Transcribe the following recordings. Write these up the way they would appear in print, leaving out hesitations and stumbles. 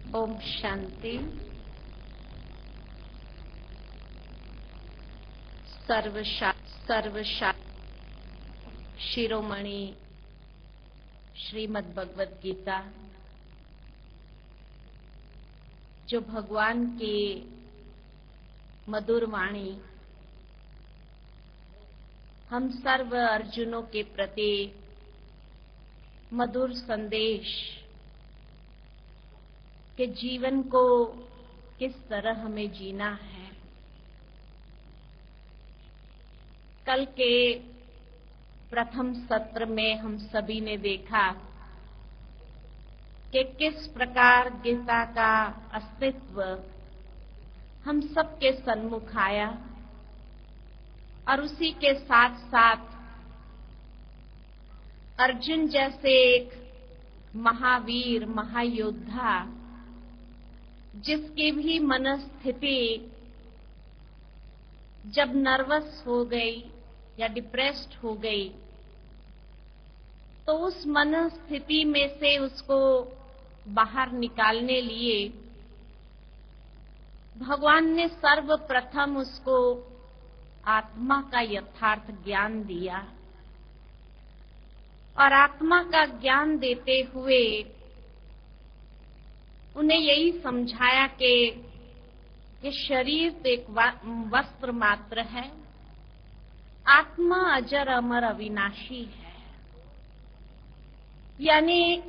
ओम शांति। सर्वशा शिरोमणि श्रीमद् भगवद गीता, जो भगवान की मधुर वाणी हम सर्व अर्जुनों के प्रति मधुर संदेश के जीवन को किस तरह हमें जीना है। कल के प्रथम सत्र में हम सभी ने देखा कि किस प्रकार गीता का अस्तित्व हम सबके सन्मुख आया और उसी के साथ साथ अर्जुन जैसे एक महावीर महायोद्धा, जिसकी भी मनस्थिति जब नर्वस हो गई या डिप्रेस्ड हो गई, तो उस मनस्थिति में से उसको बाहर निकालने लिए भगवान ने सर्वप्रथम उसको आत्मा का यथार्थ ज्ञान दिया और आत्मा का ज्ञान देते हुए उन्हें यही समझाया कि ये शरीर तो एक वस्त्र मात्र है, आत्मा अजर अमर अविनाशी है। यानी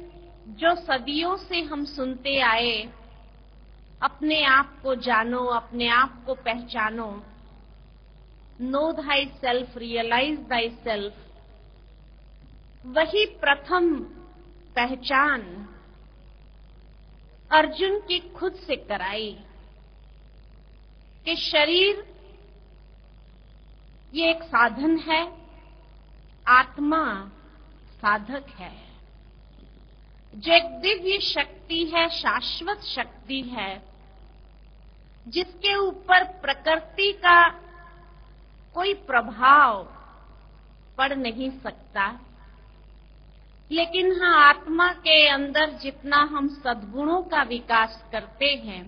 जो सदियों से हम सुनते आए, अपने आप को जानो, अपने आप को पहचानो, know thyself, realise thyself, वही प्रथम पहचान अर्जुन की खुद से कराई कि शरीर ये एक साधन है, आत्मा साधक है, जो एक दिव्य शक्ति है, शाश्वत शक्ति है, जिसके ऊपर प्रकृति का कोई प्रभाव पड़ नहीं सकता। लेकिन हाँ, आत्मा के अंदर जितना हम सद्गुणों का विकास करते हैं,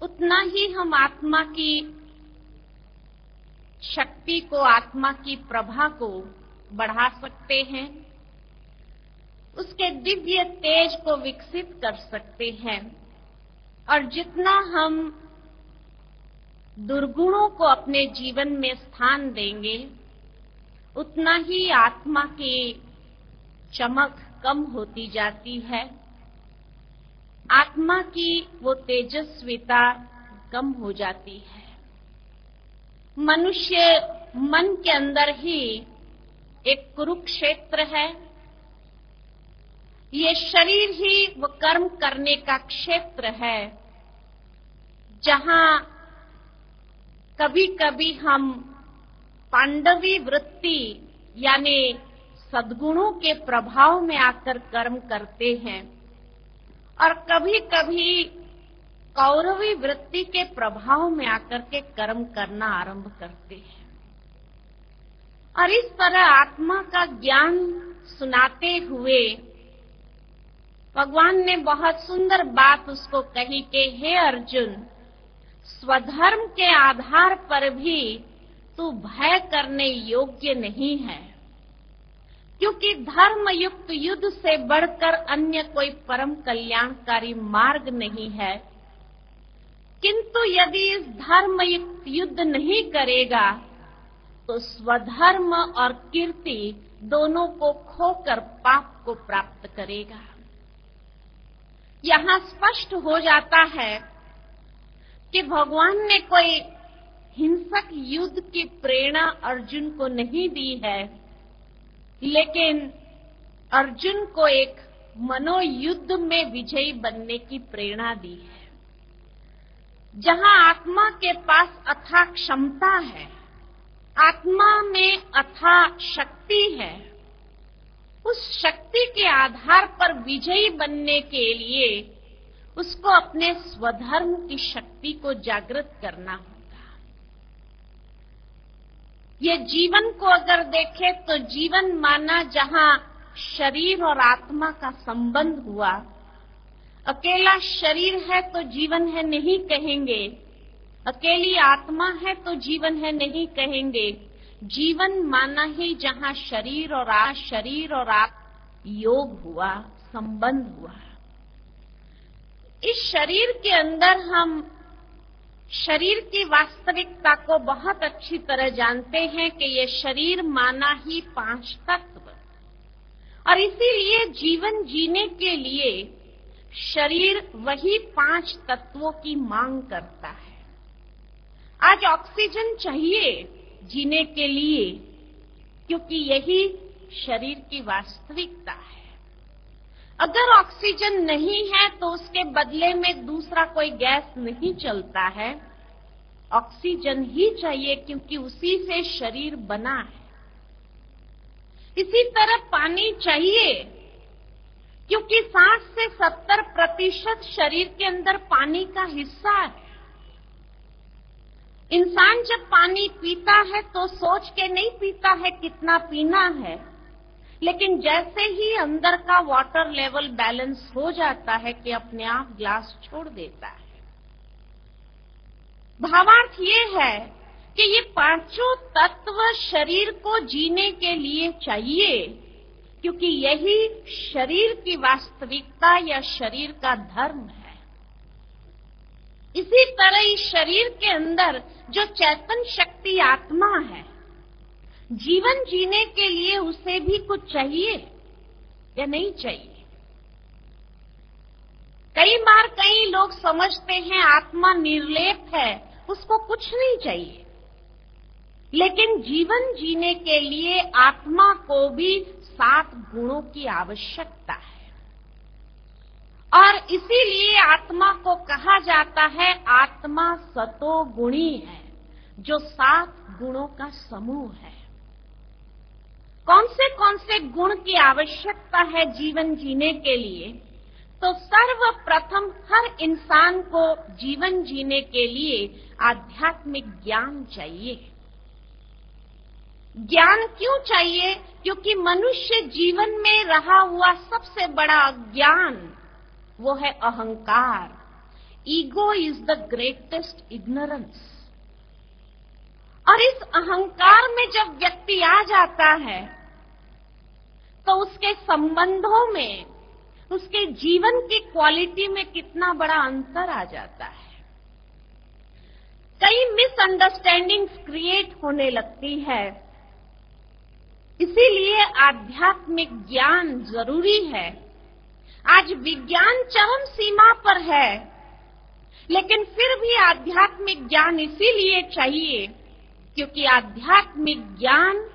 उतना ही हम आत्मा की शक्ति को, आत्मा की प्रभा को बढ़ा सकते हैं, उसके दिव्य तेज को विकसित कर सकते हैं। और जितना हम दुर्गुणों को अपने जीवन में स्थान देंगे, उतना ही आत्मा की चमक कम होती जाती है, आत्मा की वो तेजस्विता कम हो जाती है। मनुष्य मन के अंदर ही एक कुरुक्षेत्र है। ये शरीर ही वो कर्म करने का क्षेत्र है, जहां कभी कभी हम पांडवी वृत्ति यानी सद्गुणों के प्रभाव में आकर कर्म करते हैं और कभी कभी कौरवी वृत्ति के प्रभाव में आकर के कर्म करना आरंभ करते हैं। और इस तरह आत्मा का ज्ञान सुनाते हुए भगवान ने बहुत सुंदर बात उसको कही कि हे अर्जुन, स्वधर्म के आधार पर भी तू भय करने योग्य नहीं है, क्योंकि धर्म युक्त युद्ध से बढ़कर अन्य कोई परम कल्याणकारी मार्ग नहीं है। किंतु यदि इस धर्म युक्त युद्ध नहीं करेगा तो स्वधर्म और कीर्ति दोनों को खोकर पाप को प्राप्त करेगा। यहाँ स्पष्ट हो जाता है कि भगवान ने कोई हिंसक युद्ध की प्रेरणा अर्जुन को नहीं दी है, लेकिन अर्जुन को एक मनोयुद्ध में विजयी बनने की प्रेरणा दी है। जहां आत्मा के पास अथाह क्षमता है, आत्मा में अथाह शक्ति है, उस शक्ति के आधार पर विजयी बनने के लिए उसको अपने स्वधर्म की शक्ति को जागृत करना होगा। ये जीवन को अगर देखें तो जीवन माना जहां शरीर और आत्मा का संबंध हुआ, अकेला शरीर है तो जीवन है नहीं कहेंगे, अकेली आत्मा है तो जीवन है नहीं कहेंगे। जीवन माना ही जहां शरीर और आप योग हुआ, संबंध हुआ। इस शरीर के अंदर हम शरीर की वास्तविकता को बहुत अच्छी तरह जानते हैं कि ये शरीर माना ही 5 तत्व, और इसीलिए जीवन जीने के लिए शरीर वही 5 तत्वों की मांग करता है। आज ऑक्सीजन चाहिए जीने के लिए, क्योंकि यही शरीर की वास्तविकता है। अगर ऑक्सीजन नहीं है तो उसके बदले में दूसरा कोई गैस नहीं चलता है, ऑक्सीजन ही चाहिए क्योंकि उसी से शरीर बना है। इसी तरह पानी चाहिए, क्योंकि 60 से 70% शरीर के अंदर पानी का हिस्सा है। इंसान जब पानी पीता है तो सोच के नहीं पीता है कितना पीना है, लेकिन जैसे ही अंदर का वाटर लेवल बैलेंस हो जाता है कि अपने आप ग्लास छोड़ देता है। भावार्थ ये है कि ये 5 तत्व शरीर को जीने के लिए चाहिए, क्योंकि यही शरीर की वास्तविकता या शरीर का धर्म है। इसी तरह इस शरीर के अंदर जो चैतन्य शक्ति आत्मा है, जीवन जीने के लिए उसे भी कुछ चाहिए या नहीं चाहिए। कई बार कई लोग समझते हैं आत्मा निर्लेप है, उसको कुछ नहीं चाहिए, लेकिन जीवन जीने के लिए आत्मा को भी 7 गुणों की आवश्यकता है, और इसीलिए आत्मा को कहा जाता है आत्मा सतोगुणी है, जो 7 गुणों का समूह है। कौन से गुण की आवश्यकता है जीवन जीने के लिए? तो सर्वप्रथम हर इंसान को जीवन जीने के लिए आध्यात्मिक ज्ञान चाहिए। ज्ञान क्यों चाहिए? क्योंकि मनुष्य जीवन में रहा हुआ सबसे बड़ा अज्ञान वो है अहंकार। Ego is the greatest ignorance. और इस अहंकार में जब व्यक्ति आ जाता है तो उसके संबंधों में, उसके जीवन की क्वालिटी में कितना बड़ा अंतर आ जाता है। कई मिसअंडरस्टैंडिंग्स क्रिएट होने लगती है। इसीलिए आध्यात्मिक ज्ञान जरूरी है। आज विज्ञान चरम सीमा पर है, लेकिन फिर भी आध्यात्मिक ज्ञान इसीलिए चाहिए क्योंकि आध्यात्मिक ज्ञान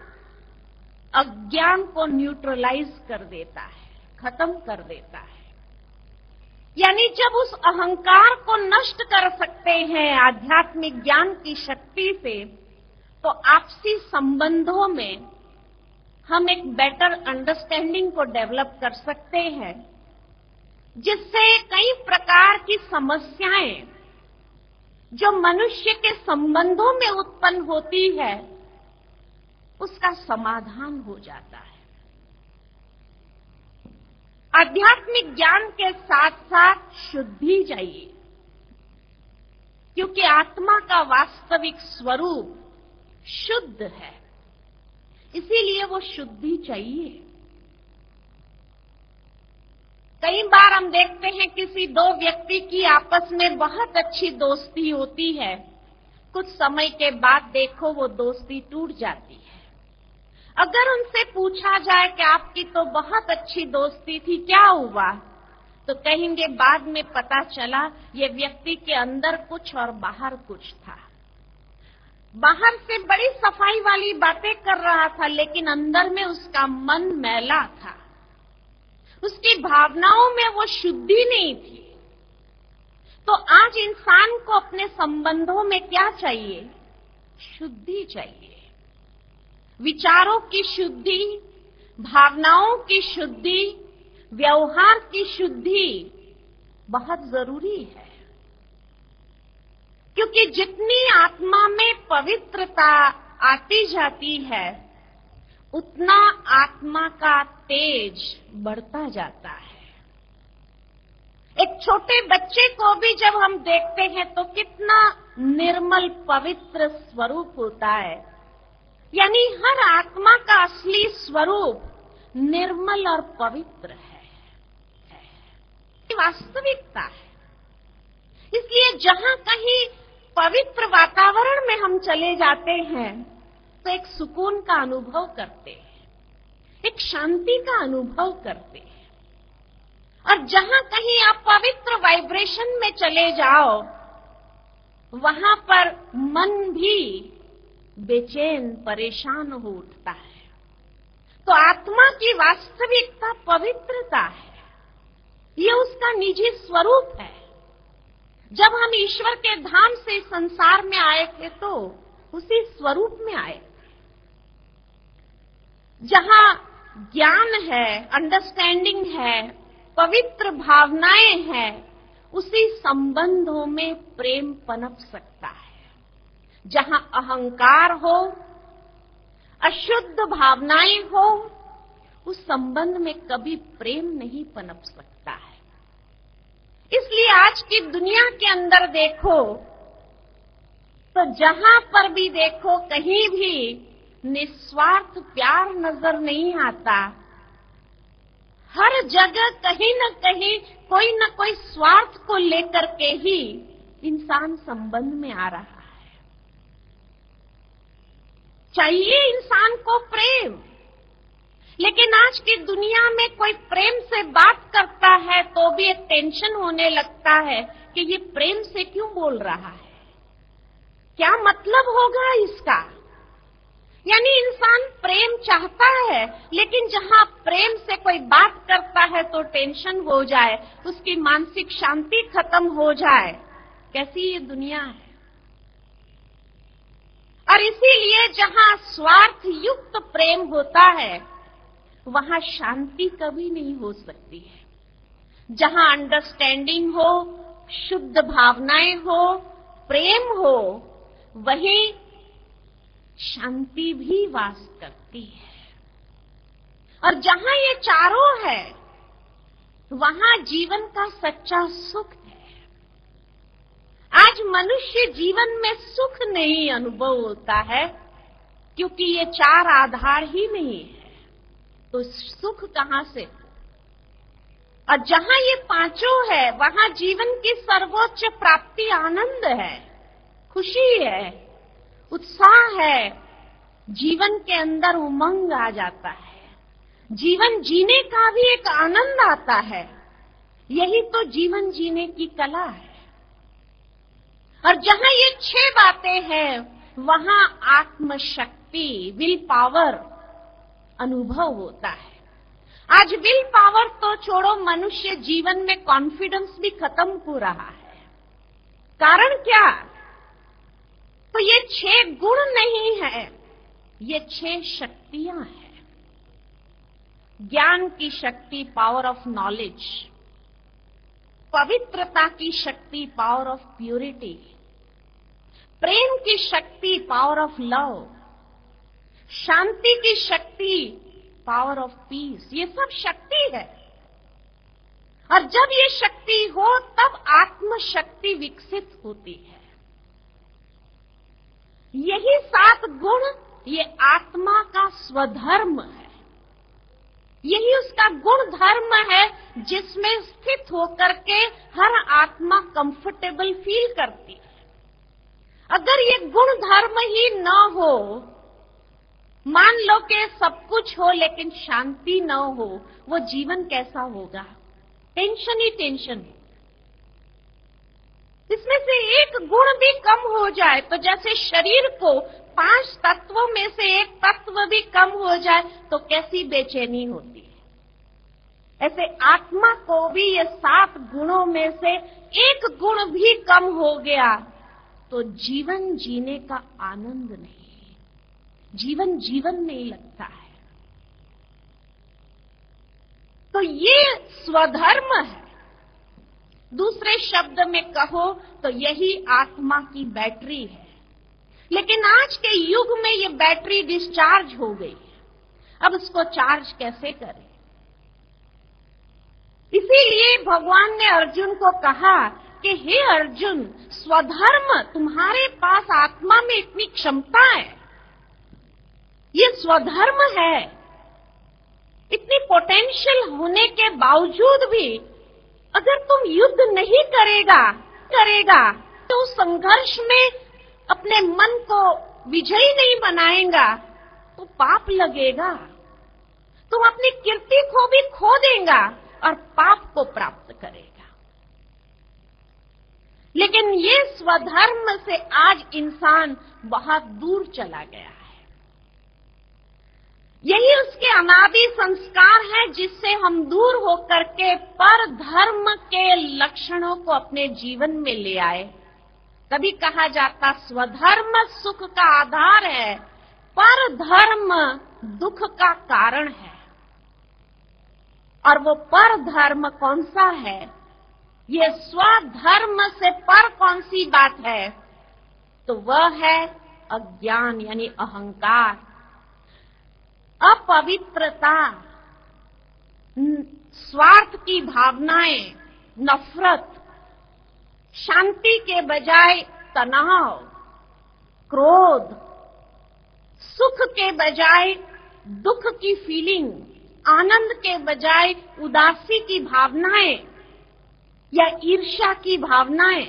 अज्ञान को न्यूट्रलाइज कर देता है, खत्म कर देता है। यानी जब उस अहंकार को नष्ट कर सकते हैं आध्यात्मिक ज्ञान की शक्ति से, तो आपसी संबंधों में हम एक बेटर अंडरस्टैंडिंग को डेवलप कर सकते हैं, जिससे कई प्रकार की समस्याएं जो मनुष्य के संबंधों में उत्पन्न होती है उसका समाधान हो जाता है। आध्यात्मिक ज्ञान के साथ साथ शुद्धि चाहिए, क्योंकि आत्मा का वास्तविक स्वरूप शुद्ध है, इसीलिए वो शुद्धि चाहिए। कई बार हम देखते हैं किसी 2 व्यक्ति की आपस में बहुत अच्छी दोस्ती होती है, कुछ समय के बाद देखो वो दोस्ती टूट जाती है। अगर उनसे पूछा जाए कि आपकी तो बहुत अच्छी दोस्ती थी, क्या हुआ? तो कहेंगे बाद में पता चला ये व्यक्ति के अंदर कुछ और बाहर कुछ था। बाहर से बड़ी सफाई वाली बातें कर रहा था, लेकिन अंदर में उसका मन मैला था, उसकी भावनाओं में वो शुद्धि नहीं थी। तो आज इंसान को अपने संबंधों में क्या चाहिए? शुद्धि चाहिए। विचारों की शुद्धि, भावनाओं की शुद्धि, व्यवहार की शुद्धि बहुत जरूरी है, क्योंकि जितनी आत्मा में पवित्रता आती जाती है उतना आत्मा का तेज बढ़ता जाता है। एक छोटे बच्चे को भी जब हम देखते हैं तो कितना निर्मल पवित्र स्वरूप होता है। यानी हर आत्मा का असली स्वरूप निर्मल और पवित्र है, वास्तविकता है। इसलिए जहां कहीं पवित्र वातावरण में हम चले जाते हैं तो एक सुकून का अनुभव करते हैं, एक शांति का अनुभव करते हैं। और जहां कहीं आप पवित्र वाइब्रेशन में चले जाओ वहां पर मन भी बेचैन परेशान हो उठता है। तो आत्मा की वास्तविकता पवित्रता है, ये उसका निजी स्वरूप है। जब हम ईश्वर के धाम से संसार में आए थे तो उसी स्वरूप में आए, जहां ज्ञान है, अंडरस्टैंडिंग है, पवित्र भावनाएं हैं, उसी संबंधों में प्रेम पनप सकता है। जहां अहंकार हो, अशुद्ध भावनाएं हो, उस संबंध में कभी प्रेम नहीं पनप सकता है। इसलिए आज की दुनिया के अंदर देखो तो जहां पर भी देखो कहीं भी निस्वार्थ प्यार नजर नहीं आता। हर जगह कहीं न कहीं कोई न कोई स्वार्थ को लेकर के ही इंसान संबंध में आ रहा है। चाहिए इंसान को प्रेम, लेकिन आज की दुनिया में कोई प्रेम से बात करता है तो भी एक टेंशन होने लगता है कि ये प्रेम से क्यों बोल रहा है, क्या मतलब होगा इसका। यानी इंसान प्रेम चाहता है, लेकिन जहां प्रेम से कोई बात करता है तो टेंशन हो जाए, उसकी मानसिक शांति खत्म हो जाए। कैसी ये दुनिया है। और इसीलिए जहां स्वार्थ युक्त प्रेम होता है वहां शांति कभी नहीं हो सकती है। जहां अंडरस्टैंडिंग हो, शुद्ध भावनाएं हो, प्रेम हो, वहीं शांति भी वास करती है। और जहां ये चारों है वहां जीवन का सच्चा सुख है। आज मनुष्य जीवन में सुख नहीं अनुभव होता है क्योंकि ये चार आधार ही नहीं है, तो सुख कहां से। और जहां ये पांचों है वहां जीवन की सर्वोच्च प्राप्ति आनंद है, खुशी है, उत्साह है, जीवन के अंदर उमंग आ जाता है, जीवन जीने का भी एक आनंद आता है। यही तो जीवन जीने की कला है। और जहां ये 6 बातें हैं वहां आत्मशक्ति, विल पावर अनुभव होता है। आज विल पावर तो छोड़ो, मनुष्य जीवन में कॉन्फिडेंस भी खत्म हो रहा है। कारण क्या। तो ये 6 गुण नहीं है, ये 6 शक्तियां हैं। ज्ञान की शक्ति, पावर ऑफ नॉलेज, पवित्रता की शक्ति, पावर ऑफ प्यूरिटी, प्रेम की शक्ति, पावर ऑफ लव, शांति की शक्ति, पावर ऑफ पीस, ये सब शक्ति है। और जब ये शक्ति हो तब आत्मशक्ति विकसित होती है। यही 7 गुण ये आत्मा का स्वधर्म है, यही उसका गुण धर्म है जिसमें स्थित होकर के हर आत्मा कंफर्टेबल फील करती है। अगर ये गुण धर्म ही न हो, मान लो कि सब कुछ हो लेकिन शांति न हो, वो जीवन कैसा होगा। टेंशन ही टेंशन। इसमें से एक गुण भी कम हो जाए तो जैसे शरीर को 5 तत्वों में से एक तत्व भी कम हो जाए तो कैसी बेचैनी होती है, ऐसे आत्मा को भी ये 7 गुणों में से एक गुण भी कम हो गया तो जीवन जीने का आनंद नहीं, जीवन जीवन नहीं लगता है। तो ये स्वधर्म है। दूसरे शब्द में कहो तो यही आत्मा की बैटरी है। लेकिन आज के युग में ये बैटरी डिस्चार्ज हो गई है। अब इसको चार्ज कैसे करें। इसीलिए भगवान ने अर्जुन को कहा कि हे अर्जुन, स्वधर्म, तुम्हारे पास आत्मा में इतनी क्षमता है, ये स्वधर्म है, इतनी पोटेंशियल होने के बावजूद भी अगर तुम युद्ध नहीं करेगा तो उस संघर्ष में अपने मन को विजयी नहीं बनाएगा तो पाप लगेगा, तुम अपनी कीर्ति को भी खो देगा और पाप को प्राप्त करेगा। लेकिन ये स्वधर्म से आज इंसान बहुत दूर चला गया है। यही उसके अनादि संस्कार है जिससे हम दूर होकर के पर धर्म के लक्षणों को अपने जीवन में ले आए। कभी कहा जाता स्वधर्म सुख का आधार है, पर धर्म दुख का कारण है। और वो पर धर्म कौन सा है? ये स्वधर्म से पर कौन सी बात है? तो वह है अज्ञान यानी अहंकार, अपवित्रता, स्वार्थ की भावनाएं, नफरत, शांति के बजाय तनाव, क्रोध, सुख के बजाय दुख की फीलिंग, आनंद के बजाय उदासी की भावनाएं या ईर्ष्या की भावनाएं,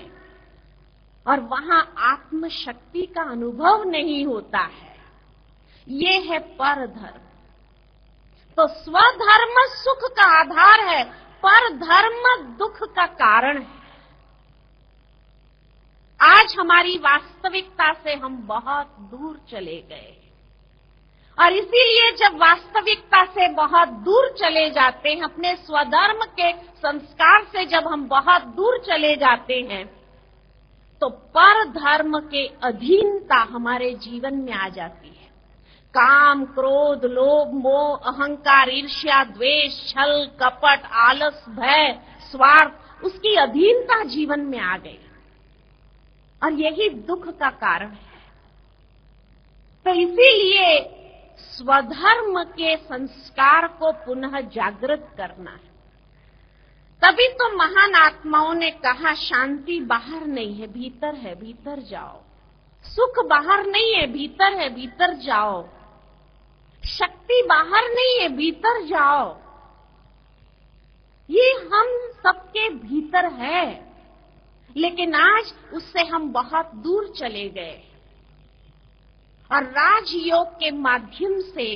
और वहां आत्मशक्ति का अनुभव नहीं होता है। ये है परधर्म। तो स्वधर्म सुख का आधार है, परधर्म दुख का कारण है। आज हमारी वास्तविकता से हम बहुत दूर चले गए, और इसीलिए जब वास्तविकता से बहुत दूर चले जाते हैं, अपने स्वधर्म के संस्कार से जब हम बहुत दूर चले जाते हैं, तो परधर्म के अधीनता हमारे जीवन में आ जाती है। काम, क्रोध, लोभ, मोह, अहंकार, ईर्ष्या, द्वेष, छल, कपट, आलस, भय, स्वार्थ, उसकी अधीनता जीवन में आ गई, और यही दुख का कारण है। तो इसीलिए स्वधर्म के संस्कार को पुनः जागृत करना है। तभी तो महान आत्माओं ने कहा, शांति बाहर नहीं है, भीतर है, भीतर जाओ। सुख बाहर नहीं है, भीतर है, भीतर जाओ। शक्ति बाहर नहीं है, भीतर जाओ। ये हम सबके भीतर है, लेकिन आज उससे हम बहुत दूर चले गए। और राजयोग के माध्यम से,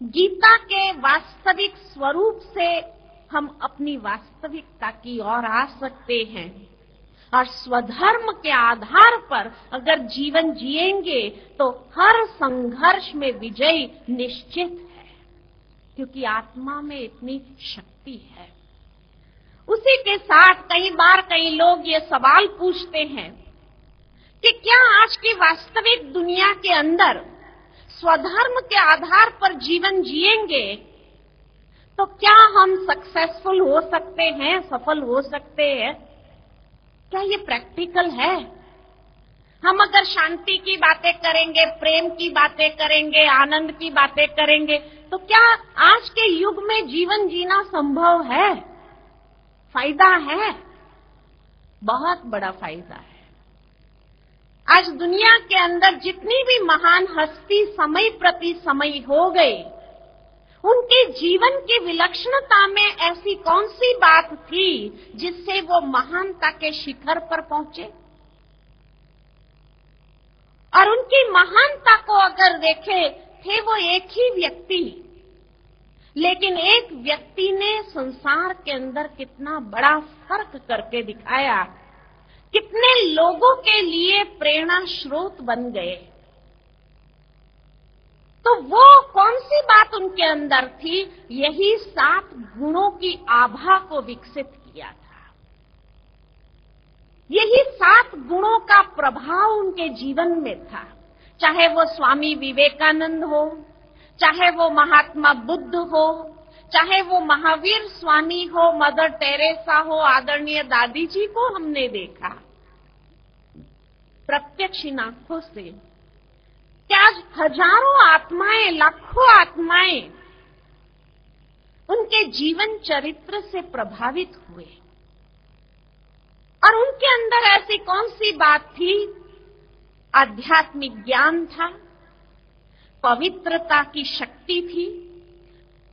गीता के वास्तविक स्वरूप से हम अपनी वास्तविकता की ओर आ सकते हैं। और स्वधर्म के आधार पर अगर जीवन जिएंगे तो हर संघर्ष में विजय निश्चित है, क्योंकि आत्मा में इतनी शक्ति है। उसी के साथ कई लोग ये सवाल पूछते हैं कि क्या आज की वास्तविक दुनिया के अंदर स्वधर्म के आधार पर जीवन जिएंगे तो क्या हम सक्सेसफुल हो सकते हैं, सफल हो सकते हैं? क्या ये प्रैक्टिकल है? हम अगर शांति की बातें करेंगे, प्रेम की बातें करेंगे, आनंद की बातें करेंगे, तो क्या आज के युग में जीवन जीना संभव है? फायदा है, बहुत बड़ा फायदा है। आज दुनिया के अंदर जितनी भी महान हस्ती समय प्रति समय हो गई, उनके जीवन की विलक्षणता में ऐसी कौन सी बात थी जिससे वो महानता के शिखर पर पहुंचे? और उनकी महानता को अगर देखें, थे वो एक ही व्यक्ति, लेकिन एक व्यक्ति ने संसार के अंदर कितना बड़ा फर्क करके दिखाया, कितने लोगों के लिए प्रेरणा स्रोत बन गए। तो वो कौन सी बात उनके अंदर थी? यही 7 गुणों की आभा को विकसित किया था। यही 7 गुणों का प्रभाव उनके जीवन में था। चाहे वो स्वामी विवेकानंद हो, चाहे वो महात्मा बुद्ध हो, चाहे वो महावीर स्वामी हो, मदर टेरेसा हो, आदरणीय दादी जी को हमने देखा प्रत्यक्ष आंखों से। क्या हजारों आत्माएं, लाखों आत्माएं उनके जीवन चरित्र से प्रभावित हुए और उनके अंदर ऐसी कौन सी बात थी? आध्यात्मिक ज्ञान था, पवित्रता की शक्ति थी,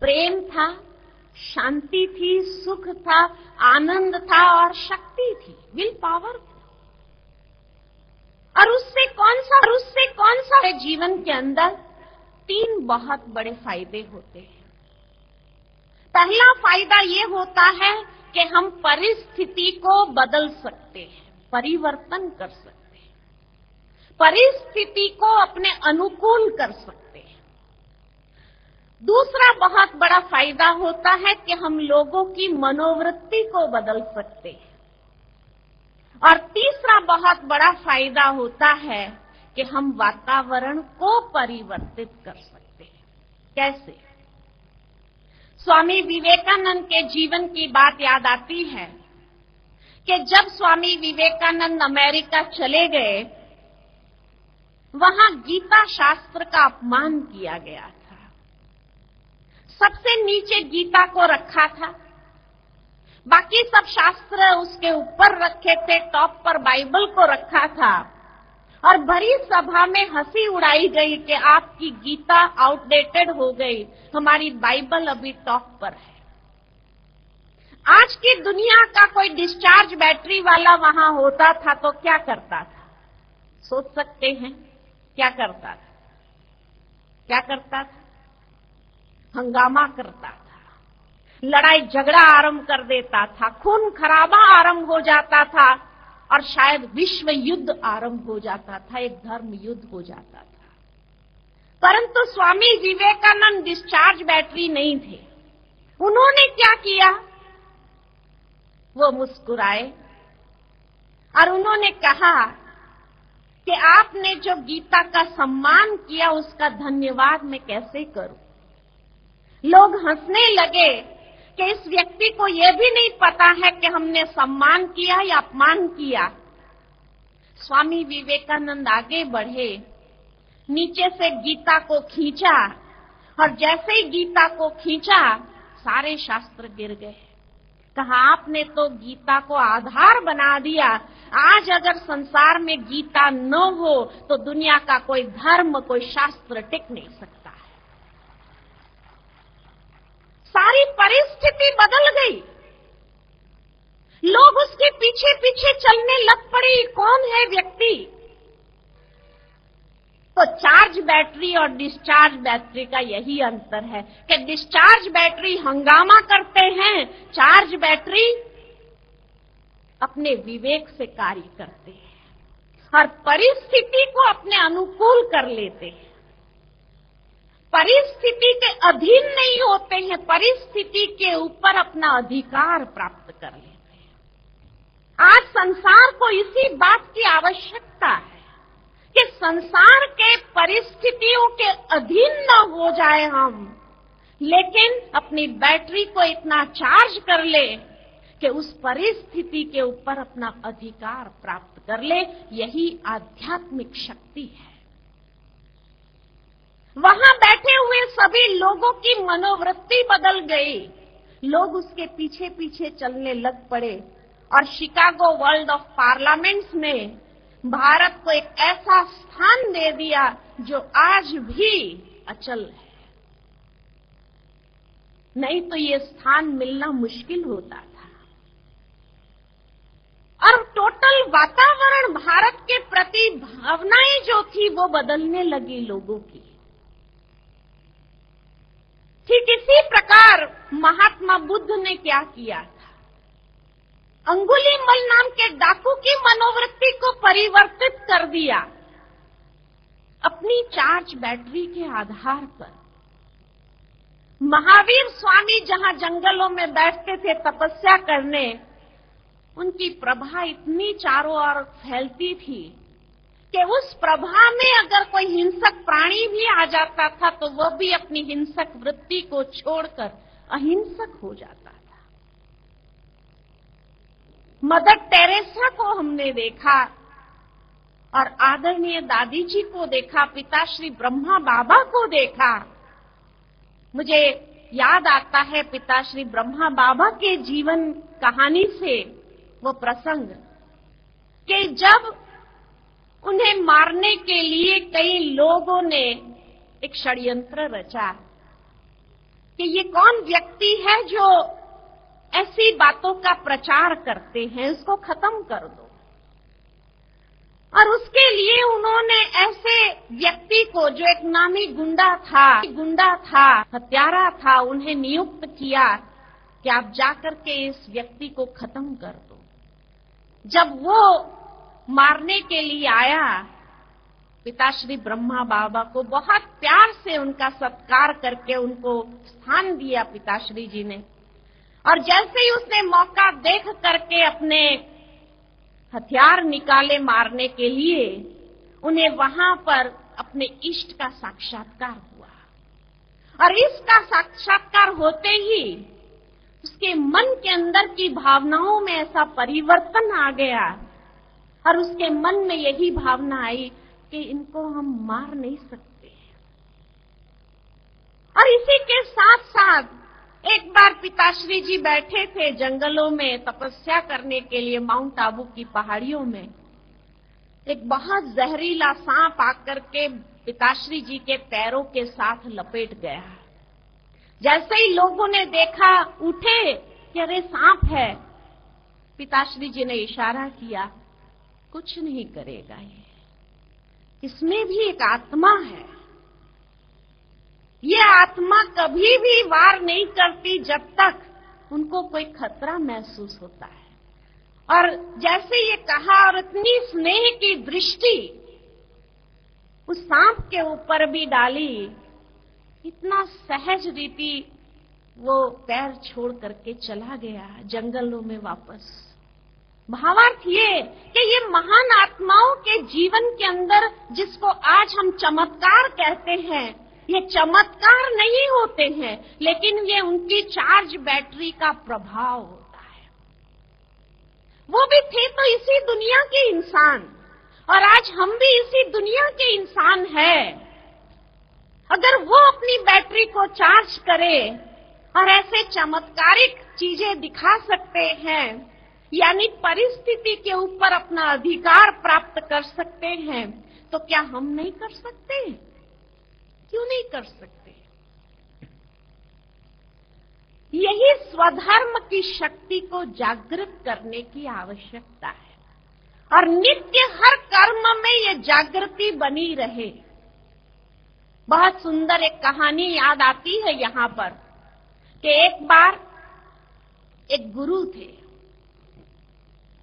प्रेम था, शांति थी, सुख था, आनंद था और शक्ति थी, विल पावर। और उससे कौन सा जीवन के अंदर 3 बहुत बड़े फायदे होते हैं। पहला फायदा ये होता है कि हम परिस्थिति को बदल सकते हैं, परिवर्तन कर सकते हैं, परिस्थिति को अपने अनुकूल कर सकते हैं। दूसरा बहुत बड़ा फायदा होता है कि हम लोगों की मनोवृत्ति को बदल सकते हैं। और तीसरा बहुत बड़ा फायदा होता है कि हम वातावरण को परिवर्तित कर सकते हैं। कैसे? स्वामी विवेकानंद के जीवन की बात याद आती है कि जब स्वामी विवेकानंद अमेरिका चले गए, वहां गीता शास्त्र का अपमान किया गया था। सबसे नीचे गीता को रखा था, बाकी सब शास्त्र उसके ऊपर रखे थे, टॉप पर बाइबल को रखा था और भरी सभा में हंसी उड़ाई गई कि आपकी गीता आउटडेटेड हो गई, हमारी बाइबल अभी टॉप पर है। आज की दुनिया का कोई डिस्चार्ज बैटरी वाला वहां होता था तो क्या करता था? सोच सकते हैं क्या करता था? क्या करता था? हंगामा करता था, लड़ाई झगड़ा आरंभ कर देता था, खून खराबा आरंभ हो जाता था और शायद विश्व युद्ध आरंभ हो जाता था, एक धर्म युद्ध हो जाता था। परंतु स्वामी विवेकानंद डिस्चार्ज बैटरी नहीं थे। उन्होंने क्या किया? वो मुस्कुराए और उन्होंने कहा कि आपने जो गीता का सम्मान किया उसका धन्यवाद मैं कैसे करूं। लोग हंसने लगे कि इस व्यक्ति को यह भी नहीं पता है कि हमने सम्मान किया या अपमान किया। स्वामी विवेकानंद आगे बढ़े, नीचे से गीता को खींचा और जैसे ही गीता को खींचा सारे शास्त्र गिर गए। कहा आपने तो गीता को आधार बना दिया, आज अगर संसार में गीता न हो तो दुनिया का कोई धर्म, कोई शास्त्र टिक नहीं सकता है। सारी परिस्थिति बदल गई, लोग उसके पीछे पीछे चलने लग पड़े। कौन है व्यक्ति? तो चार्ज बैटरी और डिस्चार्ज बैटरी का यही अंतर है कि डिस्चार्ज बैटरी हंगामा करते हैं, चार्ज बैटरी अपने विवेक से कार्य करते हैं और परिस्थिति को अपने अनुकूल कर लेते हैं। परिस्थिति के अधीन नहीं होते हैं, परिस्थिति के ऊपर अपना अधिकार प्राप्त कर लेते हैं। आज संसार को इसी बात की आवश्यकता है कि संसार के परिस्थितियों के अधीन न हो जाए हम, लेकिन अपनी बैटरी को इतना चार्ज कर ले कि उस परिस्थिति के ऊपर अपना अधिकार प्राप्त कर ले। यही आध्यात्मिक शक्ति है। वहां बैठे हुए सभी लोगों की मनोवृत्ति बदल गई, लोग उसके पीछे पीछे चलने लग पड़े और शिकागो वर्ल्ड ऑफ पार्लियामेंट्स ने भारत को एक ऐसा स्थान दे दिया जो आज भी अचल है। नहीं तो ये स्थान मिलना मुश्किल होता था। और टोटल वातावरण, भारत के प्रति भावनाएं जो थी वो बदलने लगी लोगों की। ठीक इसी प्रकार महात्मा बुद्ध ने क्या किया था? अंगुलीमल नाम के डाकू की मनोवृत्ति को परिवर्तित कर दिया अपनी चार्ज बैटरी के आधार पर। महावीर स्वामी जहां जंगलों में बैठते थे तपस्या करने, उनकी प्रभा इतनी चारों ओर फैलती थी कि उस प्रभा में अगर कोई हिंसक प्राणी भी आ जाता था तो वह भी अपनी हिंसक वृत्ति को छोड़कर अहिंसक हो जाता था। मदर टेरेसा को हमने देखा और आदरणीय दादी जी को देखा, पिताश्री ब्रह्मा बाबा को देखा। मुझे याद आता है पिताश्री ब्रह्मा बाबा के जीवन कहानी से वो प्रसंग कि जब उन्हें मारने के लिए कई लोगों ने एक षड्यंत्र रचा कि ये कौन व्यक्ति है जो ऐसी बातों का प्रचार करते हैं, उसको खत्म कर दो। और उसके लिए उन्होंने ऐसे व्यक्ति को जो एक नामी गुंडा था, हत्यारा था, उन्हें नियुक्त किया कि आप जाकर के इस व्यक्ति को खत्म कर दो। जब वो मारने के लिए आया, पिताश्री ब्रह्मा बाबा को बहुत प्यार से उनका सत्कार करके उनको स्थान दिया पिताश्री जी ने। और जैसे ही उसने मौका देख करके अपने हथियार निकाले मारने के लिए, उन्हें वहां पर अपने इष्ट का साक्षात्कार हुआ। और इसका साक्षात्कार होते ही उसके मन के अंदर की भावनाओं में ऐसा परिवर्तन आ गया और उसके मन में यही भावना आई कि इनको हम मार नहीं सकते। और इसी के साथ साथ एक बार पिताश्री जी बैठे थे जंगलों में तपस्या करने के लिए, माउंट आबू की पहाड़ियों में। एक बहुत जहरीला सांप आकर के पिताश्री जी के पैरों के साथ लपेट गया। जैसे ही लोगों ने देखा, उठे कि अरे सांप है, पिताश्री जी ने इशारा किया, कुछ नहीं करेगा ये, इसमें भी एक आत्मा है। ये आत्मा कभी भी वार नहीं करती जब तक उनको कोई खतरा महसूस होता है। और जैसे ये कहा और इतनी स्नेह की दृष्टि उस सांप के ऊपर भी डाली, इतना सहज रीति वो पैर छोड़ करके चला गया जंगलों में वापस। भावार्थ ये कि ये महान आत्माओं के जीवन के अंदर, जिसको आज हम चमत्कार कहते हैं, ये चमत्कार नहीं होते हैं, लेकिन ये उनकी चार्ज बैटरी का प्रभाव होता है। वो भी थे तो इसी दुनिया के इंसान, और आज हम भी इसी दुनिया के इंसान हैं। अगर वो अपनी बैटरी को चार्ज करे और ऐसे चमत्कारिक चीजें दिखा सकते हैं, यानी परिस्थिति के ऊपर अपना अधिकार प्राप्त कर सकते हैं, तो क्या हम नहीं कर सकते? क्यों नहीं कर सकते? यही स्वधर्म की शक्ति को जागृत करने की आवश्यकता है, और नित्य हर कर्म में ये जागृति बनी रहे। बहुत सुंदर एक कहानी याद आती है यहां पर कि एक बार एक गुरु थे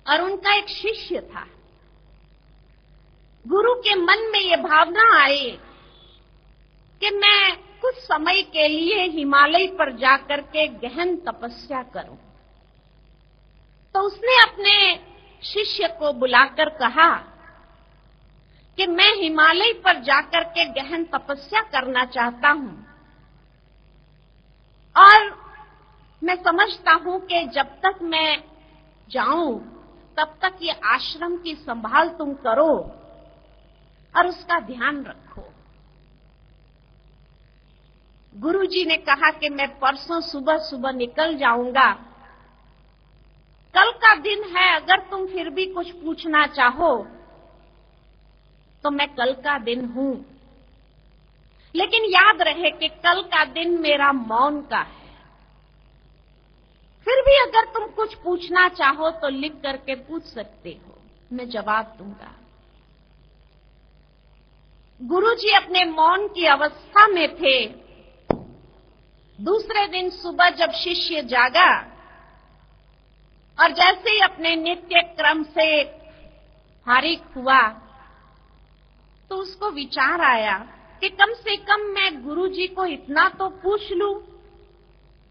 और उनका एक शिष्य था। गुरु के मन में ये भावना आई कि मैं कुछ समय के लिए हिमालय पर जाकर के गहन तपस्या करूं। तो उसने अपने शिष्य को बुलाकर कहा कि मैं हिमालय पर जाकर के गहन तपस्या करना चाहता हूं, और मैं समझता हूं कि जब तक मैं जाऊं तब तक ये आश्रम की संभाल तुम करो और उसका ध्यान रखो। गुरुजी ने कहा कि मैं परसों सुबह सुबह निकल जाऊंगा, कल का दिन है, अगर तुम फिर भी कुछ पूछना चाहो तो मैं कल का दिन हूं, लेकिन याद रहे कि कल का दिन मेरा मौन का है। फिर भी अगर तुम कुछ पूछना चाहो तो लिख करके पूछ सकते हो, मैं जवाब दूंगा। गुरुजी अपने मौन की अवस्था में थे। दूसरे दिन सुबह जब शिष्य जागा और जैसे ही अपने नित्य क्रम से फारिग हुआ, तो उसको विचार आया कि कम से कम मैं गुरुजी को इतना तो पूछ लूं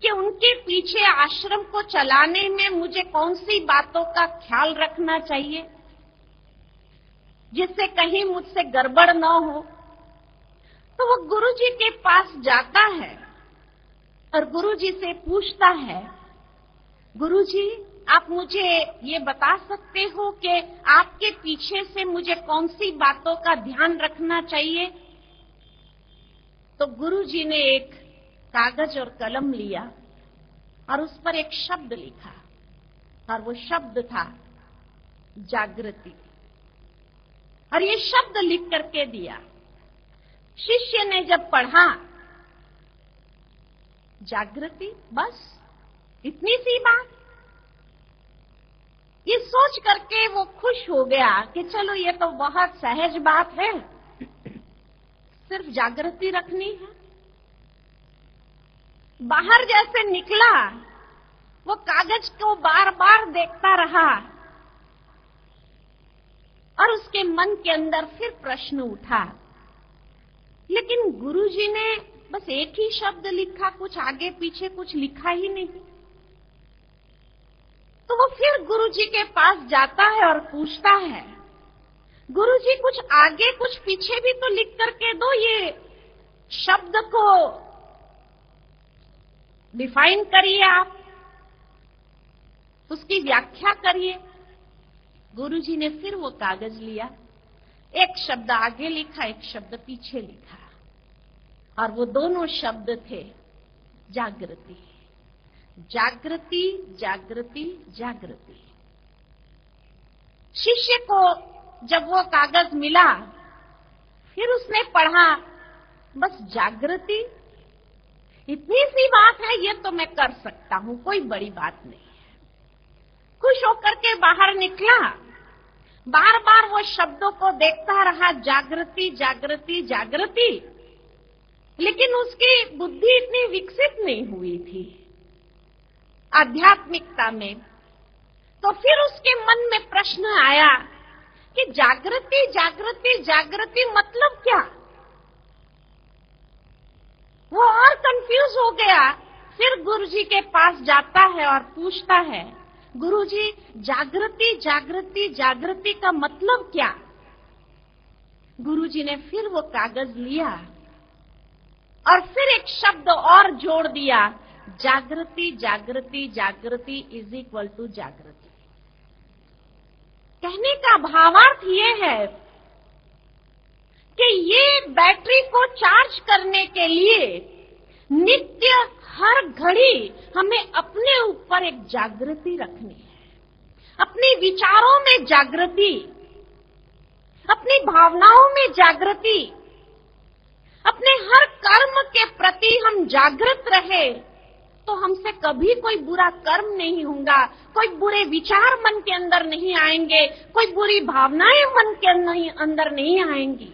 कि उनके पीछे आश्रम को चलाने में मुझे कौन सी बातों का ख्याल रखना चाहिए जिससे कहीं मुझसे गड़बड़ न हो। तो वो गुरुजी के पास जाता है और गुरुजी से पूछता है, गुरुजी आप मुझे ये बता सकते हो कि आपके पीछे से मुझे कौन सी बातों का ध्यान रखना चाहिए? तो गुरुजी ने एक कागज और कलम लिया और उस पर एक शब्द लिखा, और वो शब्द था जागृति। और ये शब्द लिख करके दिया। शिष्य ने जब पढ़ा जागृति, बस इतनी सी बात, ये सोच करके वो खुश हो गया कि चलो ये तो बहुत सहज बात है, सिर्फ जागृति रखनी है। बाहर जैसे निकला, वो कागज को बार बार देखता रहा और उसके मन के अंदर फिर प्रश्न उठा, लेकिन गुरुजी ने बस एक ही शब्द लिखा, कुछ आगे पीछे कुछ लिखा ही नहीं। तो वो फिर गुरुजी के पास जाता है और पूछता है, गुरुजी कुछ आगे कुछ पीछे भी तो लिख करके दो, ये शब्द को डिफाइन करिए, आप उसकी व्याख्या करिए। गुरुजी ने फिर वो कागज लिया, एक शब्द आगे लिखा, एक शब्द पीछे लिखा, और वो दोनों शब्द थे जागृति। जागृति, जागृति, जागृति। शिष्य को जब वो कागज मिला, फिर उसने पढ़ा, बस जागृति, इतनी सी बात है, ये तो मैं कर सकता हूं, कोई बड़ी बात नहीं है। खुश होकर के बाहर निकला, बार बार वो शब्दों को देखता रहा, जागृति, जागृति, जागृति, लेकिन उसकी बुद्धि इतनी विकसित नहीं हुई थी आध्यात्मिकता में। तो फिर उसके मन में प्रश्न आया कि जागृति, जागृति, जागृति मतलब क्या? वो और कंफ्यूज हो गया। फिर गुरुजी के पास जाता है और पूछता है, गुरुजी जागृति, जागृति, जागृति का मतलब क्या? गुरुजी ने फिर वो कागज लिया और फिर एक शब्द और जोड़ दिया, जागृति, जागृति, जागृति इज इक्वल टू जागृति। कहने का भावार्थ ये है कि ये बैटरी को चार्ज करने के लिए नित्य हर घड़ी हमें अपने ऊपर एक जागृति रखनी है, अपने विचारों में जागृति, अपनी भावनाओं में जागृति, अपने हर कर्म के प्रति हम जागृत रहे तो हमसे कभी कोई बुरा कर्म नहीं होगा, कोई बुरे विचार मन के अंदर नहीं आएंगे, कोई बुरी भावनाएं मन के अंदर नहीं आएंगी।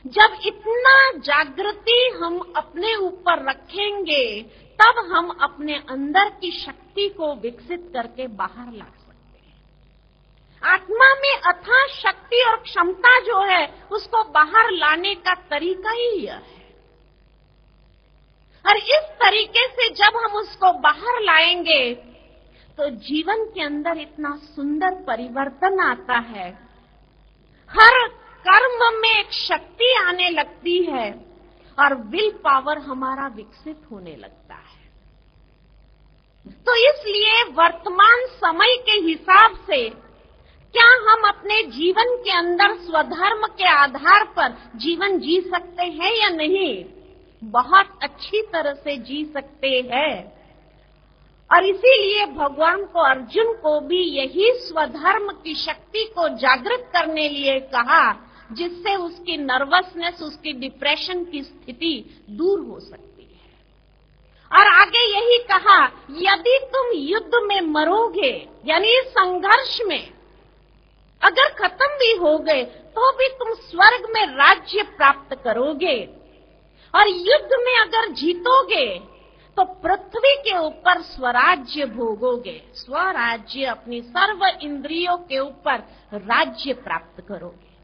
जब इतना जागृति हम अपने ऊपर रखेंगे, तब हम अपने अंदर की शक्ति को विकसित करके बाहर ला सकते हैं। आत्मा में अथाह शक्ति और क्षमता जो है, उसको बाहर लाने का तरीका ही यह है। और इस तरीके से जब हम उसको बाहर लाएंगे, तो जीवन के अंदर इतना सुंदर परिवर्तन आता है। हर कर्म में एक शक्ति आने लगती है और विल पावर हमारा विकसित होने लगता है। तो इसलिए वर्तमान समय के हिसाब से क्या हम अपने जीवन के अंदर स्वधर्म के आधार पर जीवन जी सकते हैं या नहीं? बहुत अच्छी तरह से जी सकते हैं। और इसीलिए भगवान को अर्जुन को भी यही स्वधर्म की शक्ति को जागृत करने लिए कहा, जिससे उसकी नर्वसनेस, उसकी डिप्रेशन की स्थिति दूर हो सकती है। और आगे यही कहा, यदि तुम युद्ध में मरोगे, यानी संघर्ष में अगर खत्म भी हो गए, तो भी तुम स्वर्ग में राज्य प्राप्त करोगे। और युद्ध में अगर जीतोगे तो पृथ्वी के ऊपर स्वराज्य भोगोगे, स्वराज्य, अपनी सर्व इंद्रियों के ऊपर राज्य प्राप्त करोगे।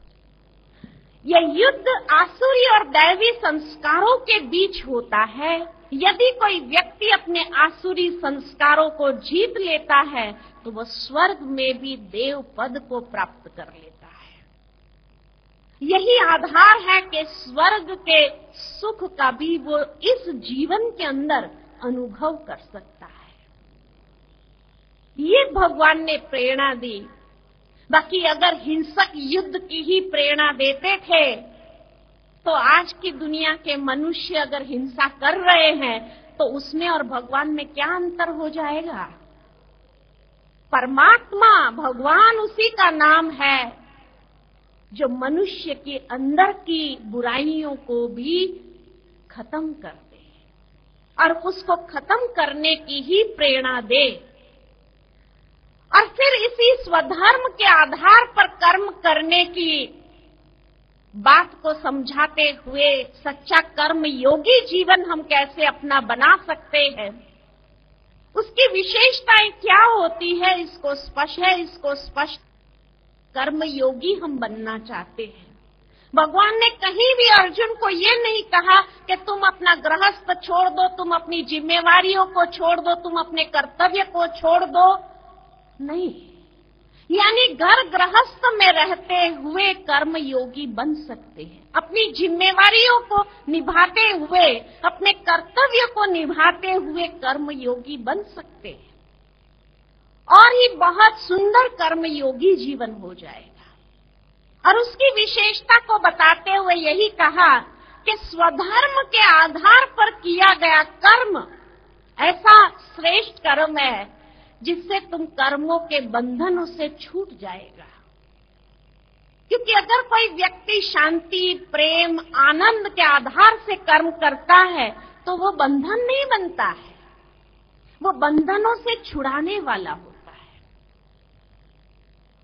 यह युद्ध आसुरी और दैवी संस्कारों के बीच होता है। यदि कोई व्यक्ति अपने आसुरी संस्कारों को जीत लेता है, तो वह स्वर्ग में भी देव पद को प्राप्त कर लेता है। यही आधार है कि स्वर्ग के सुख का भी वो इस जीवन के अंदर अनुभव कर सकता है। ये भगवान ने प्रेरणा दी। बाकी अगर हिंसक युद्ध की ही प्रेरणा देते थे, तो आज की दुनिया के मनुष्य अगर हिंसा कर रहे हैं, तो उसमें और भगवान में क्या अंतर हो जाएगा? परमात्मा, भगवान उसी का नाम है जो मनुष्य के अंदर की बुराइयों को भी खत्म कर दे और उसको खत्म करने की ही प्रेरणा दे। और फिर इसी स्वधर्म के आधार पर कर्म करने की बात को समझाते हुए सच्चा कर्म योगी जीवन हम कैसे अपना बना सकते हैं, उसकी विशेषताएं क्या होती है, इसको स्पष्ट कर्म योगी हम बनना चाहते हैं। भगवान ने कहीं भी अर्जुन को ये नहीं कहा कि तुम अपना गृहस्थ छोड़ दो, तुम अपनी जिम्मेवारियों को छोड़ दो, तुम अपने कर्तव्य को छोड़ दो। नहीं, यानी घर गृहस्थ में रहते हुए कर्म योगी बन सकते हैं, अपनी जिम्मेवारियों को निभाते हुए, अपने कर्तव्य को निभाते हुए कर्म योगी बन सकते हैं और ही बहुत सुंदर कर्म योगी जीवन हो जाएगा। और उसकी विशेषता को बताते हुए यही कहा कि स्वधर्म के आधार पर किया गया कर्म ऐसा श्रेष्ठ कर्म है जिससे तुम कर्मों के बंधनों से छूट जाएगा। क्योंकि अगर कोई व्यक्ति शांति, प्रेम, आनंद के आधार से कर्म करता है तो वो बंधन नहीं बनता है, वो बंधनों से छुड़ाने वाला होता है।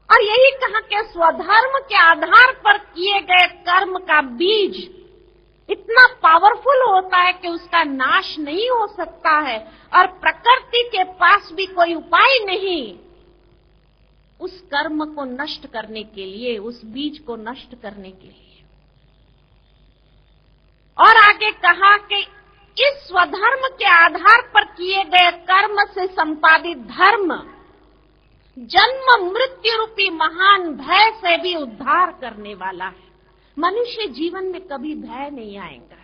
और यही कहा कि स्वधर्म के आधार पर किए गए कर्म का बीज इतना पावरफुल होता है कि उसका नाश नहीं हो सकता है और प्रकृति के पास भी कोई उपाय नहीं उस कर्म को नष्ट करने के लिए, उस बीज को नष्ट करने के लिए। और आगे कहा कि इस स्वधर्म के आधार पर किए गए कर्म से संपादित धर्म जन्म मृत्यु रूपी महान भय से भी उद्धार करने वाला है। मनुष्य जीवन में कभी भय नहीं आएगा